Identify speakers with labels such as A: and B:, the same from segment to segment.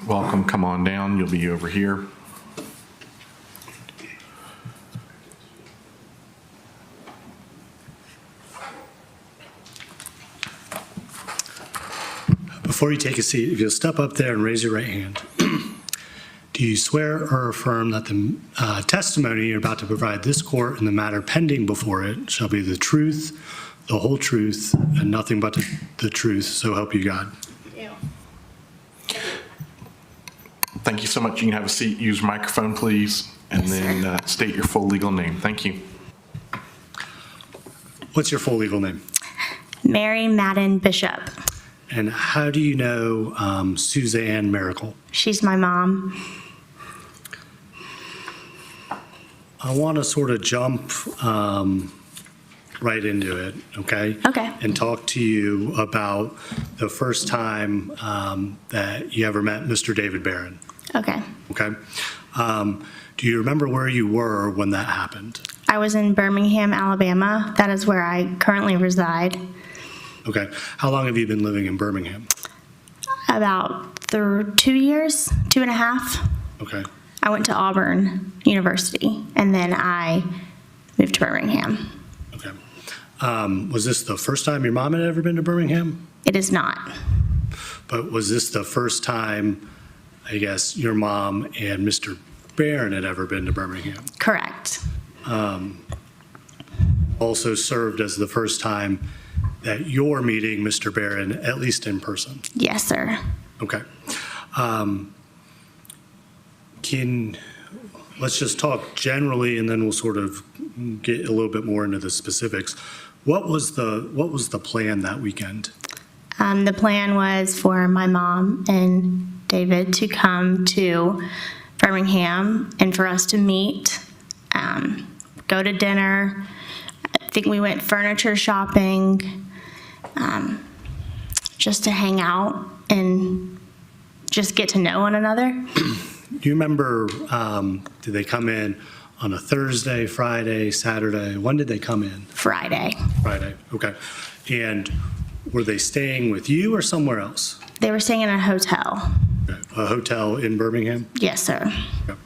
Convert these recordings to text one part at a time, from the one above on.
A: Welcome, come on down, you'll be over here.
B: Before you take a seat, if you'll step up there and raise your right hand. Do you swear or affirm that the testimony you're about to provide this court in the matter pending before it shall be the truth, the whole truth, and nothing but the truth, so help you God?
A: Thank you so much. You can have a seat, use your microphone, please, and then state your full legal name. Thank you.
B: What's your full legal name?
C: Mary Madden Bishop.
B: And how do you know Suzanne Mericle?
C: She's my mom.
B: I want to sort of jump right into it, okay?
C: Okay.
B: And talk to you about the first time that you ever met Mr. David Barron,
C: Okay.
B: okay? Do you remember where you were when that happened?
C: I was in Birmingham, Alabama. That is where I currently reside.
B: Okay. How long have you been living in Birmingham?
C: About 2 years, 2.5.
B: Okay.
C: I went to Auburn University, and then I moved to Birmingham.
B: Okay. Was this the first time your mom had ever been to Birmingham?
C: It is not.
B: But was this the first time, I guess, your mom and Mr. Barron had ever been to Birmingham?
C: Correct.
B: Also served as the first time that you're meeting Mr. Barron, at least in person?
C: Yes, sir.
B: Okay. Let's just talk generally, and then we'll sort of get a little bit more into the specifics. What was the plan that weekend?
C: The plan was for my mom and David to come to Birmingham and for us to meet, go to dinner. I think we went furniture shopping, just to hang out and just get to know one another.
B: Do you remember, did they come in on a Thursday, Friday, Saturday? When did they come in?
C: Friday.
B: Friday, okay. And were they staying with you or somewhere else?
C: They were staying in a hotel.
B: Okay. A hotel in Birmingham?
C: Yes, sir.
B: Okay.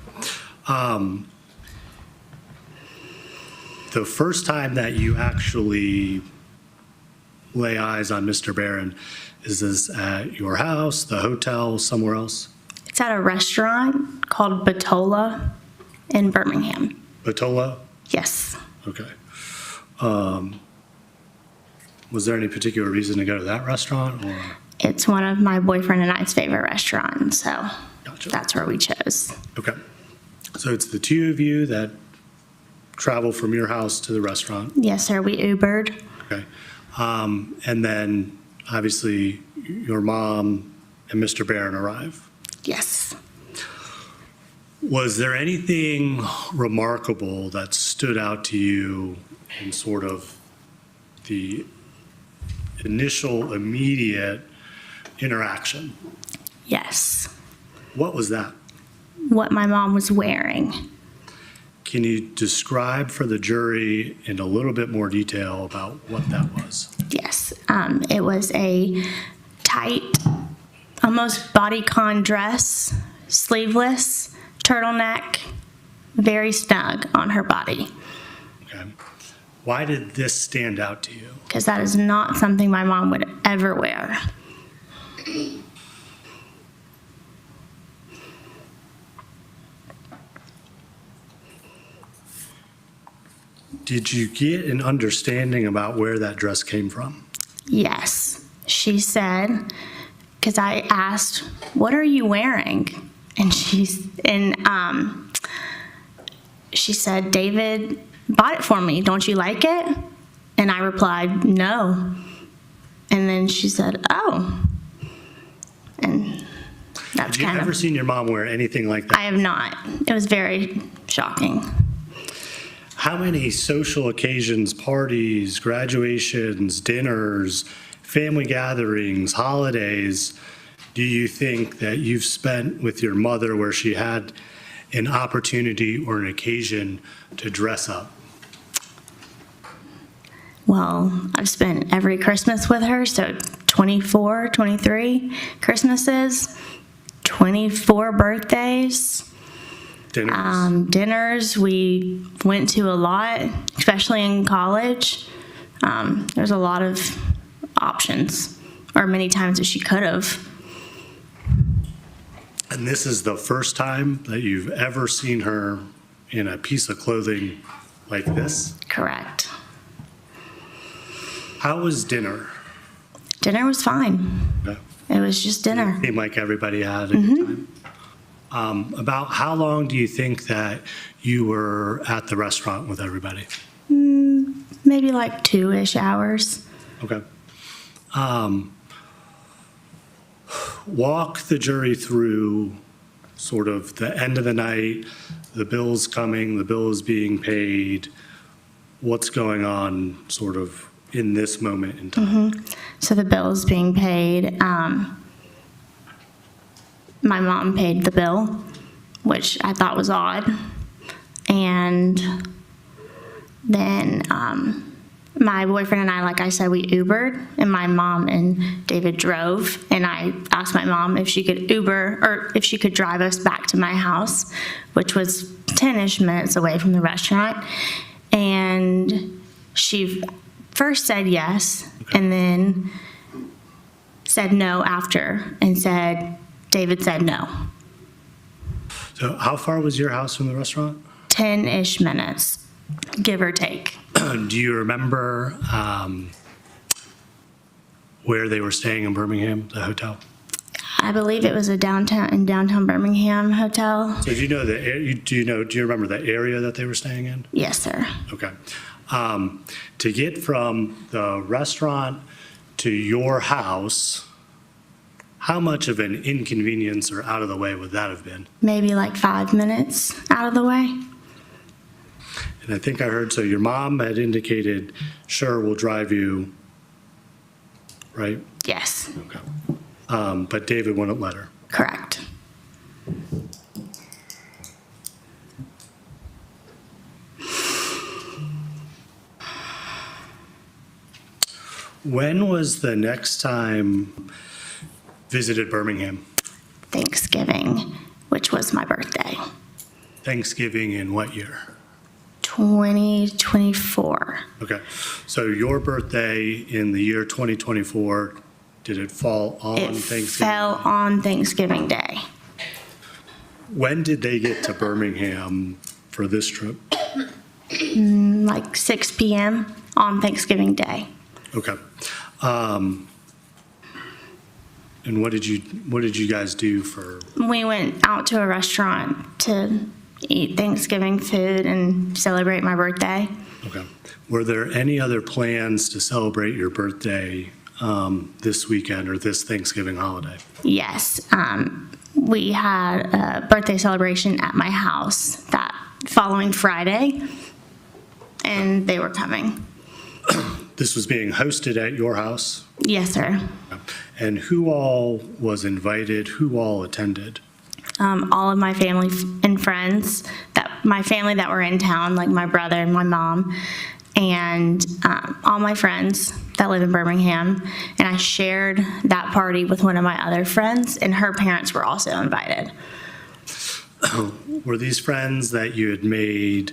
B: The first time that you actually lay eyes on Mr. Barron, is this at your house, the hotel, somewhere else?
C: It's at a restaurant called Batola in Birmingham.
B: Batola?
C: Yes.
B: Okay. Was there any particular reason to go to that restaurant, or?
C: It's one of my boyfriend and I's favorite restaurants, so
B: Gotcha.
C: that's where we chose.
B: Okay. So it's the two of you that travel from your house to the restaurant?
C: Yes, sir. We Ubered.
B: Okay. And then, obviously, your mom and Mr. Barron arrive.
C: Yes.
B: Was there anything remarkable that stood out to you in sort of the initial, immediate interaction?
C: Yes.
B: What was that?
C: What my mom was wearing.
B: Can you describe for the jury in a little bit more detail about what that was?
C: Yes. It was a tight, almost bodycon dress, sleeveless, turtleneck, very snug on her body.
B: Okay. Why did this stand out to you?
C: Because that is not something my mom would ever wear.
B: Did you get an understanding about where that dress came from?
C: Yes. She said, because I asked, "What are you wearing?" And she said, "David bought it for me. Don't you like it?" And I replied, "No." And then she said, "Oh." And that's
B: Have you
C: kind
B: ever
C: of,
B: seen your mom wear anything like that?
C: I have not. It was very shocking.
B: How many social occasions, parties, graduations, dinners, family gatherings, holidays, do you think that you've spent with your mother where she had an opportunity or an occasion to dress up?
C: Well, I've spent every Christmas with her, so 24, 23 Christmases, 24 birthdays,
B: Dinners?
C: dinners. We went to a lot, especially in college. There's a lot of options, or many times that she could have.
B: And this is the first time that you've ever seen her in a piece of clothing like this?
C: Correct.
B: How was dinner?
C: Dinner was fine.
B: Okay.
C: It was just dinner.
B: Seemed like everybody had a good time. About how long do you think that you were at the restaurant with everybody?
C: Maybe like 2-ish hours.
B: Okay. Walk the jury through sort of the end of the night, the bill's coming, the bill is being paid, what's going on sort of in this moment in time.
C: So the bill is being paid. My mom paid the bill, which I thought was odd. And then my boyfriend and I, like I said, we Ubered, and my mom and David drove. And I asked my mom if she could Uber, or if she could drive us back to my house, which was 10-ish minutes away from the restaurant. And she first said yes, and then said no after, and David said no.
B: So how far was your house from the restaurant?
C: 10-ish minutes, give or take.
B: Do you remember where they were staying in Birmingham, the hotel?
C: I believe it was in downtown Birmingham hotel.
B: So do you remember the area that they were staying in?
C: Yes, sir.
B: Okay. To get from the restaurant to your house, how much of an inconvenience or out of the way would that have been?
C: Maybe like 5 minutes out of the way.
B: And I think I heard, so your mom had indicated, sure, we'll drive you, right?
C: Yes,
B: Okay. But David wouldn't let her.
C: correct.
B: When was the next time visited Birmingham?
C: Thanksgiving, which was my birthday,
B: Thanksgiving in what year?
C: 2024.
B: Okay. So your birthday in the year 2024, did it fall on
C: It
B: Thanksgiving?
C: fell on Thanksgiving Day.
B: When did they get to Birmingham for this trip?
C: Like 6 p.m. on Thanksgiving Day.
B: Okay. And what did you guys do for?
C: We went out to a restaurant to eat Thanksgiving food and celebrate my birthday.
B: Okay. Were there any other plans to celebrate your birthday this weekend or this Thanksgiving holiday?
C: Yes, we had a birthday celebration at my house that following Friday, and they were coming.
B: This was being hosted at your house?
C: Yes, sir.
B: And who all was invited? Who all attended?
C: All of my family and friends, my family that were in town, like my brother and my mom, and all my friends that live in Birmingham. And I shared that party with one of my other friends, and her parents were also invited.
B: Were these friends that you had made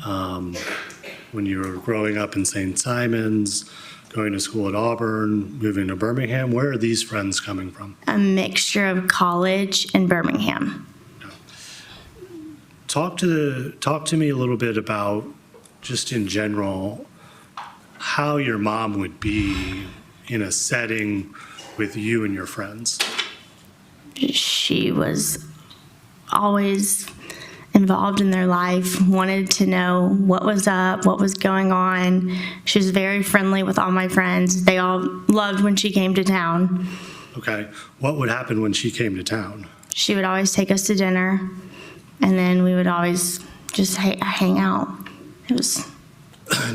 B: when you were growing up in St. Simon's, going to school at Auburn, moving to Birmingham? Where are these friends coming from?
C: A mixture of college and Birmingham.
B: Talk to me a little bit about, just in general, how your mom would be in a setting with you and your friends.
C: She was always involved in their life, wanted to know what was up, what was going on. She was very friendly with all my friends. They all loved when she came to town.
B: Okay. What would happen when she came to town?
C: She would always take us to dinner, and then we would always just hang out. It was...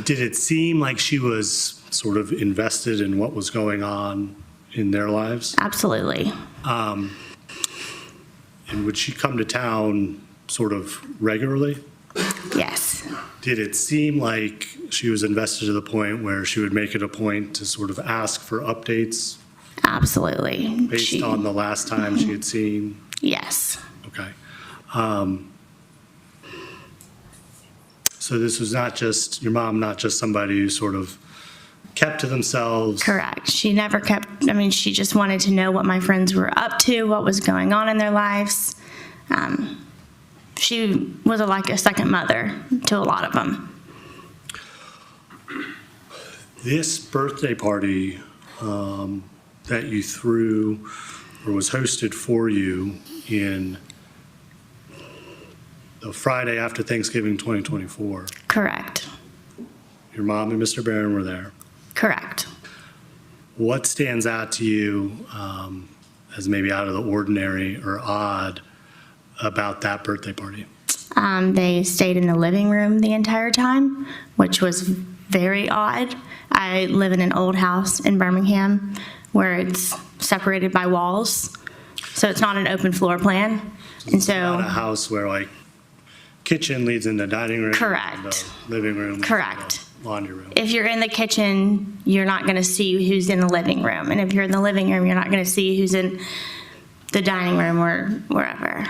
B: Did it seem like she was sort of invested in what was going on in their lives?
C: Absolutely.
B: And would she come to town sort of regularly?
C: Yes.
B: Did it seem like she was invested to the point where she would make it a point to sort of ask for updates
C: Absolutely.
B: based on the last time she had seen?
C: Yes.
B: Okay. So this was not just, your mom, not just somebody who sort of kept to themselves?
C: Correct. She never kept, she just wanted to know what my friends were up to, what was going on in their lives. She was like a second mother to a lot of them.
B: This birthday party that you threw or was hosted for you in the Friday after Thanksgiving 2024,
C: Correct.
B: your mom and Mr. Barron were there.
C: Correct.
B: What stands out to you as maybe out of the ordinary or odd about that birthday party?
C: They stayed in the living room the entire time, which was very odd. I live in an old house in Birmingham where it's separated by walls, so it's not an open floor plan. And
B: Not a
C: so,
B: house where like kitchen leads into dining room.
C: Correct.
B: and the living room. leads
C: Correct.
B: into laundry room.
C: if you're in the kitchen, you're not going to see who's in the living room. And if you're in the living room, you're not going to see who's in the dining room or wherever.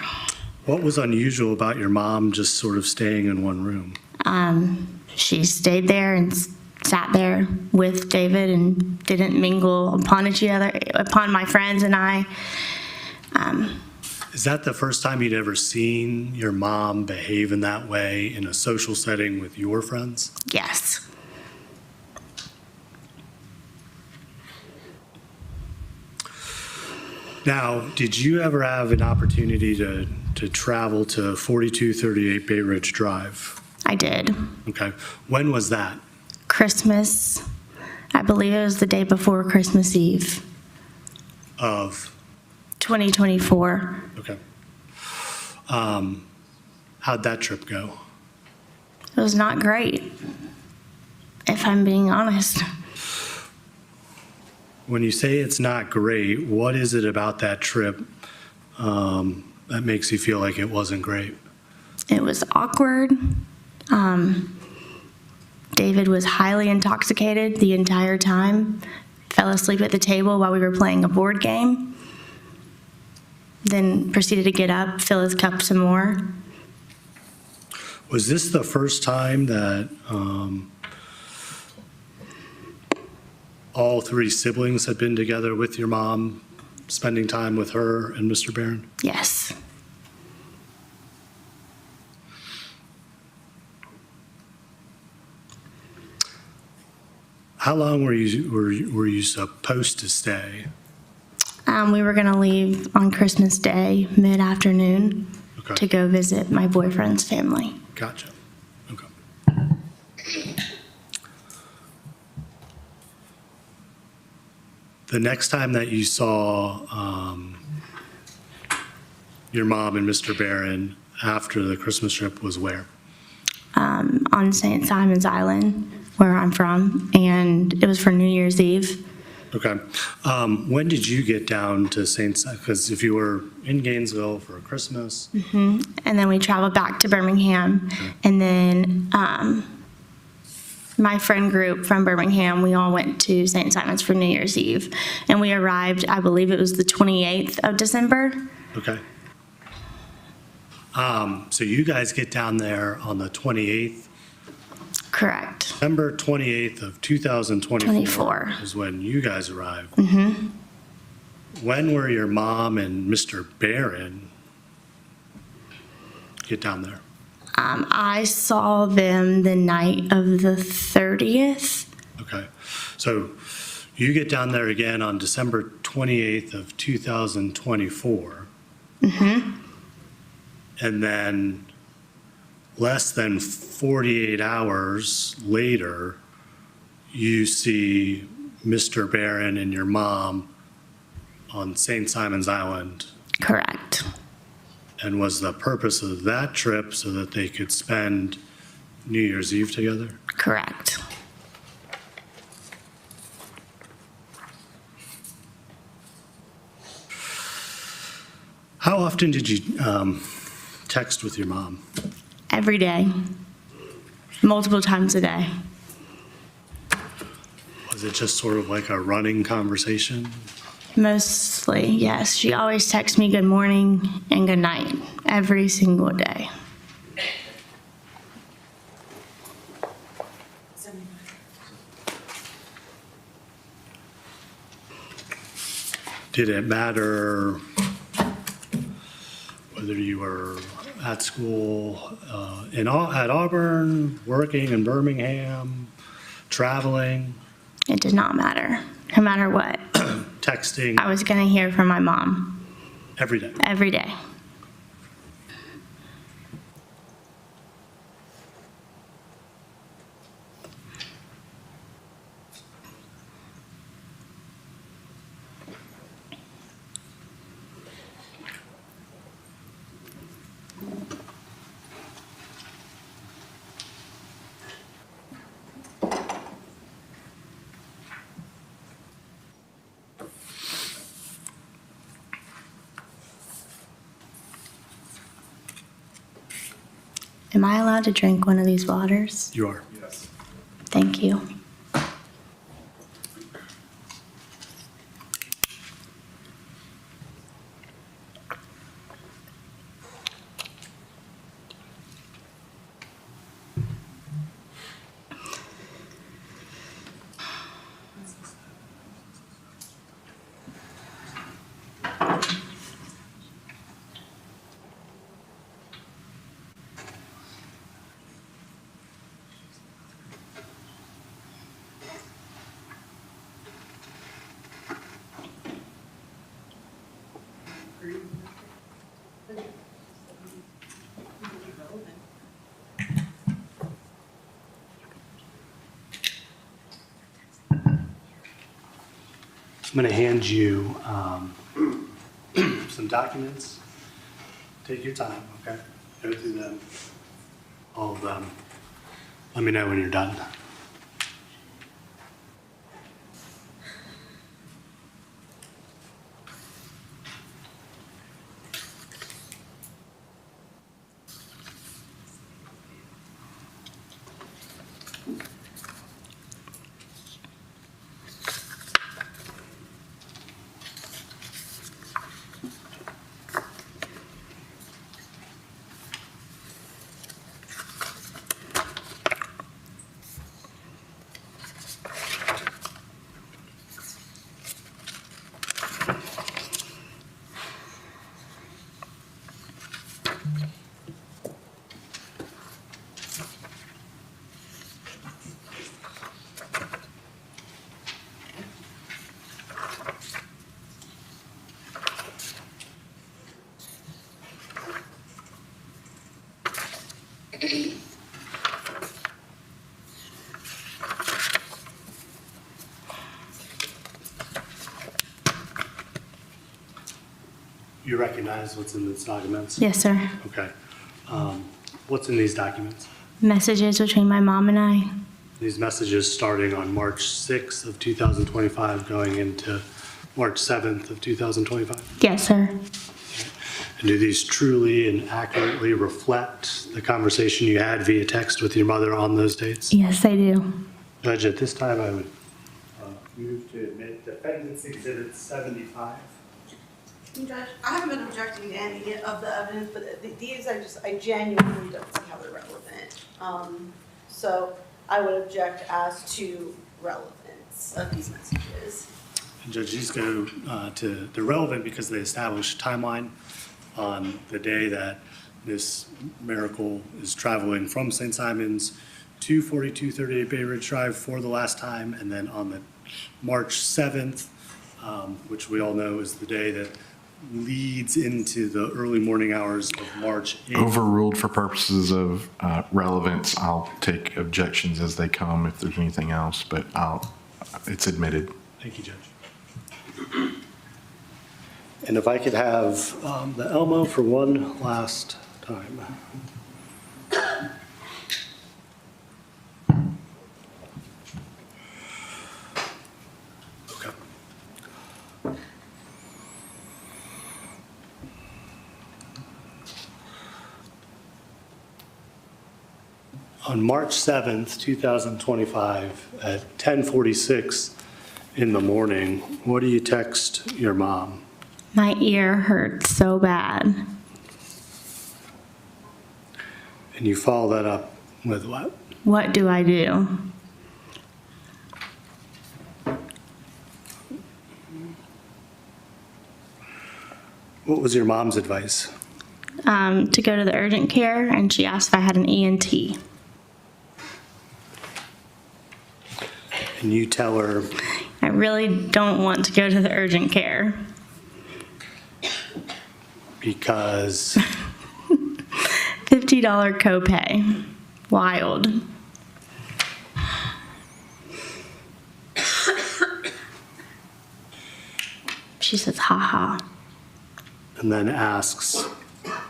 B: What was unusual about your mom just sort of staying in one room?
C: She stayed there and sat there with David and didn't mingle upon my friends and I.
B: Is that the first time you'd ever seen your mom behave in that way in a social setting with your friends?
C: Yes.
B: Now, did you ever have an opportunity to travel to 4238 Bay Ridge Drive?
C: I did.
B: Okay. When was that?
C: Christmas, I believe it was the day before Christmas Eve,
B: Of,
C: 2024.
B: okay. How'd that trip go?
C: It was not great, if I'm being honest.
B: When you say it's not great, what is it about that trip that makes you feel like it wasn't great?
C: It was awkward. David was highly intoxicated the entire time, fell asleep at the table while we were playing a board game, then proceeded to get up, fill his cup some more.
B: Was this the first time that all three siblings had been together with your mom, spending time with her and Mr. Barron?
C: Yes.
B: How long were you supposed to stay?
C: We were going to leave on Christmas Day, mid-afternoon,
B: Okay.
C: to go visit my boyfriend's family.
B: Gotcha. Okay. The next time that you saw your mom and Mr. Barron after the Christmas trip was where?
C: On St. Simon's Island, where I'm from, and it was for New Year's Eve.
B: Okay. When did you get down to St. Simon? Because if you were in Gainesville for Christmas,
C: And then we traveled back to Birmingham. And then my friend group from Birmingham, we all went to St. Simon's for New Year's Eve. And we arrived, I believe it was the 28th of December.
B: okay. So you guys get down there on the 28th,
C: Correct.
B: December 28th of 2024
C: 24.
B: is when you guys arrived. When were your mom and Mr. Barron get down there?
C: I saw them the night of the 30th.
B: Okay. So you get down there again on December 28th of 2024. And then less than 48 hours later, you see Mr. Barron and your mom on St. Simon's Island.
C: Correct.
B: And was the purpose of that trip so that they could spend New Year's Eve together?
C: Correct.
B: How often did you text with your mom?
C: Every day, multiple times a day.
B: Was it just sort of like a running conversation?
C: Mostly, yes. She always texts me good morning and good night every single day.
B: Did it matter whether you were at school at Auburn, working in Birmingham, traveling,
C: It did not matter, no matter what.
B: texting
C: I was going to hear from my mom
B: every day?
C: every day. Am I allowed to drink one of these waters?
B: You are.
C: Thank you.
B: I'm going to hand you some documents. Take your time, okay? Go through them, all of them. Let me know when you're done. You recognize what's in these documents?
C: Yes, sir.
B: Okay. What's in these documents?
C: Messages between my mom and I.
B: These messages starting on March 6th of 2025, going into March 7th of 2025?
C: Yes, sir.
B: And do these truly and accurately reflect the conversation you had via text with your mother on those dates?
C: Yes, they do.
B: Judge, at this time, I would move to admit Defendant's Exhibit 75.
D: Judge, I haven't been objecting to any of the evidence, but these I genuinely don't see how they're relevant. So I would object as to relevance of these messages.
B: And Judge, these go they're relevant because they establish a timeline on the day that Miss Mericle is traveling from St. Simon's to 4238 Bay Ridge Drive for the last time, and then on the March 7th, which we all know is the day that leads into the early morning hours of March 8th.
A: Overruled for purposes of relevance. I'll take objections as they come if there's anything else, but it's admitted.
B: Thank you, Judge. And if I could have the Elmo for one last time. Okay. On March 7th, 2025, at 10:46 in the morning, what do you text your mom?
C: My ear hurts so bad.
B: And you follow that up with what?
C: What do I do?
B: What was your mom's advice?
C: To go to the urgent care, and she asked if I had an ENT.
B: And you tell her,
C: I really don't want to go to the urgent care.
B: because
C: $50 copay. Wild. She says, haha,
B: and then asks,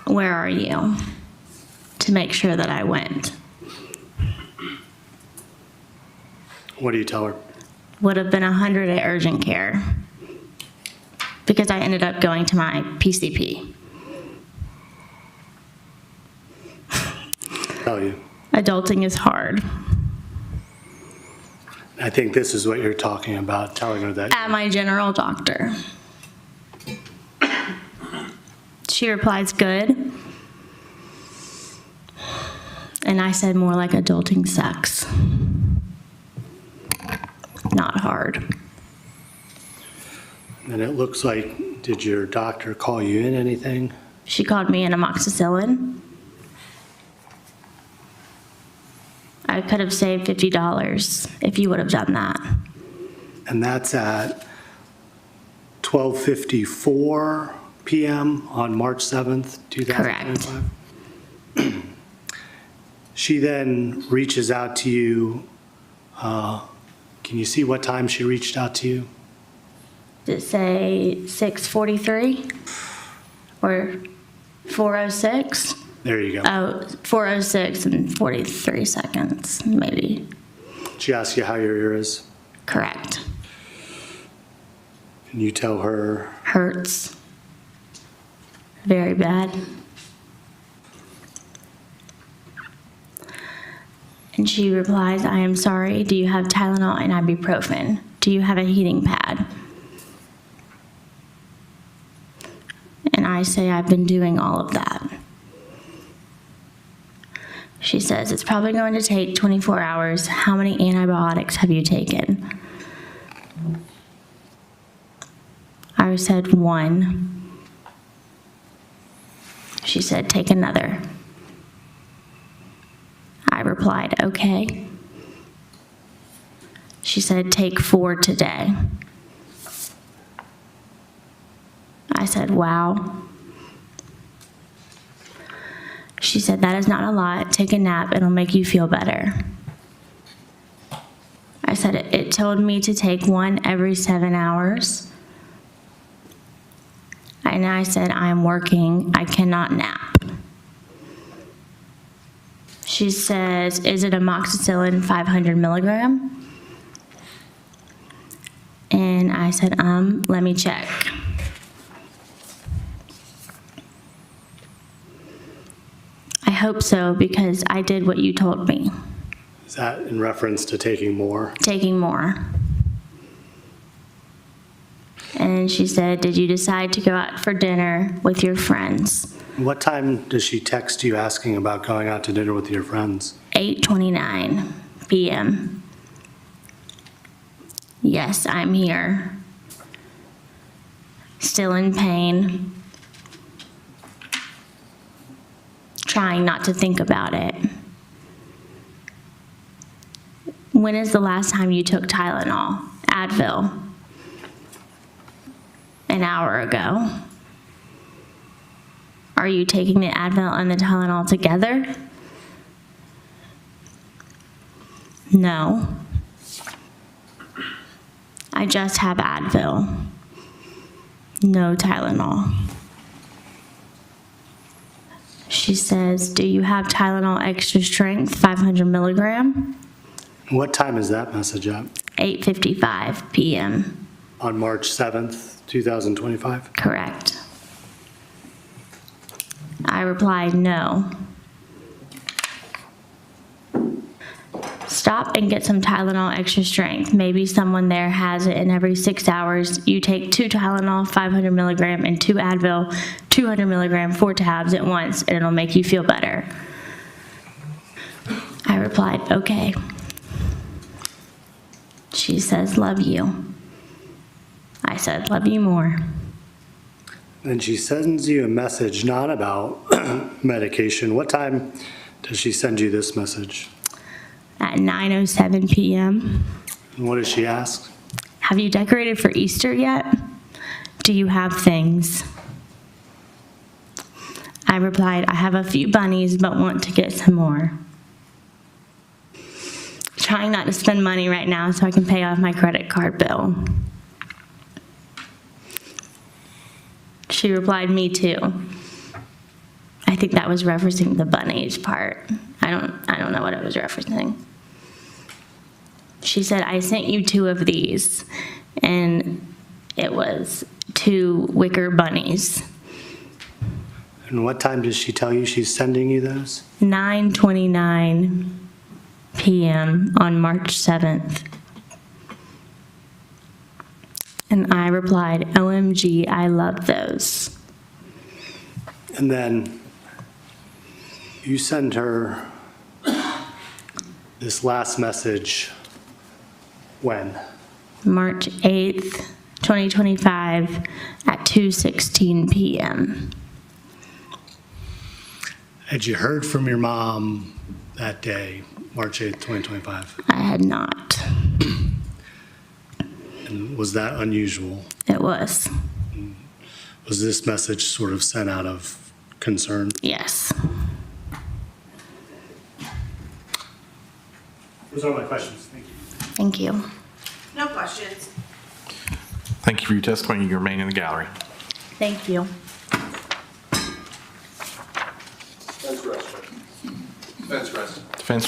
C: where are you? To make sure that I went.
B: what do you tell her?
C: Would have been 100 at urgent care because I ended up going to my PCP.
B: Tell you.
C: Adulting is hard.
B: I think this is what you're talking about, telling her that.
C: At my general doctor. She replies, good. And I said more like adulting sucks. Not hard.
B: And it looks like, did your doctor call you in anything?
C: She called me an amoxicillin. I could have saved $50 if you would have done that.
B: And that's at 12:54 p.m. on March 7th, 2025? She then reaches out to you. Can you see what time she reached out to you?
C: Did it say 6:43 or 4:06?
B: There you go.
C: Oh, 4:06 and 43 seconds, maybe.
B: She asks you how your ear is,
C: Correct.
B: and you tell her,
C: Hurts. Very bad. And she replies, I am sorry. Do you have Tylenol and ibuprofen? Do you have a heating pad? And I say, I've been doing all of that. She says, it's probably going to take 24 hours. How many antibiotics have you taken? I said, 1. She said, take another. I replied, okay. She said, take 4 today. I said, wow. She said, that is not a lot. Take a nap. It'll make you feel better. I said, it told me to take 1 every 7 hours. And I said, I am working. I cannot nap. She says, is it amoxicillin 500 milligram? And I said, let me check. I hope so, because I did what you told me.
B: is that in reference to taking more?
C: Taking more. And she said, did you decide to go out for dinner with your friends?
B: What time does she text you asking about going out to dinner with your friends?
C: 8:29 p.m. Yes, I'm here. Still in pain. Trying not to think about it. When is the last time you took Tylenol? Advil? An hour ago. Are you taking the Advil and the Tylenol together? No. I just have Advil. No Tylenol. She says, do you have Tylenol extra strength, 500 milligram?
B: What time is that message at?
C: 8:55 p.m.
B: On March 7th, 2025?
C: Correct. I replied, no. stop and get some Tylenol extra strength. Maybe someone there has it, and every 6 hours you take 2 Tylenol, 500 milligram, and 2 Advil, 200 milligram, 4 tabs at once, and it'll make you feel better. I replied, okay. She says, love you. I said, love you more.
B: Then she sends you a message not about medication. What time does she send you this message?
C: At 9:07 p.m.
B: And what does she ask?
C: Have you decorated for Easter yet? Do you have things? I replied, I have a few bunnies, but want to get some more. Trying not to spend money right now so I can pay off my credit card bill. She replied, me too. I think that was referencing the bunnies part. I don't know what it was referencing. She said, I sent you 2 of these, and it was 2 wicker bunnies.
B: And what time does she tell you she's sending you those?
C: 9:29 p.m. on March 7th. And I replied, OMG, I love those.
B: And then you send her this last message when?
C: March 8th, 2025 at 2:16 p.m.
B: Had you heard from your mom that day, March 8th, 2025?
C: I had not.
B: And was that unusual?
C: It was.
B: Was this message sort of sent out of concern?
C: Yes.
B: Those are my questions. Thank you.
C: Thank you.
D: No questions.
A: Thank you for your testimony. You remain in the gallery.
C: Thank you.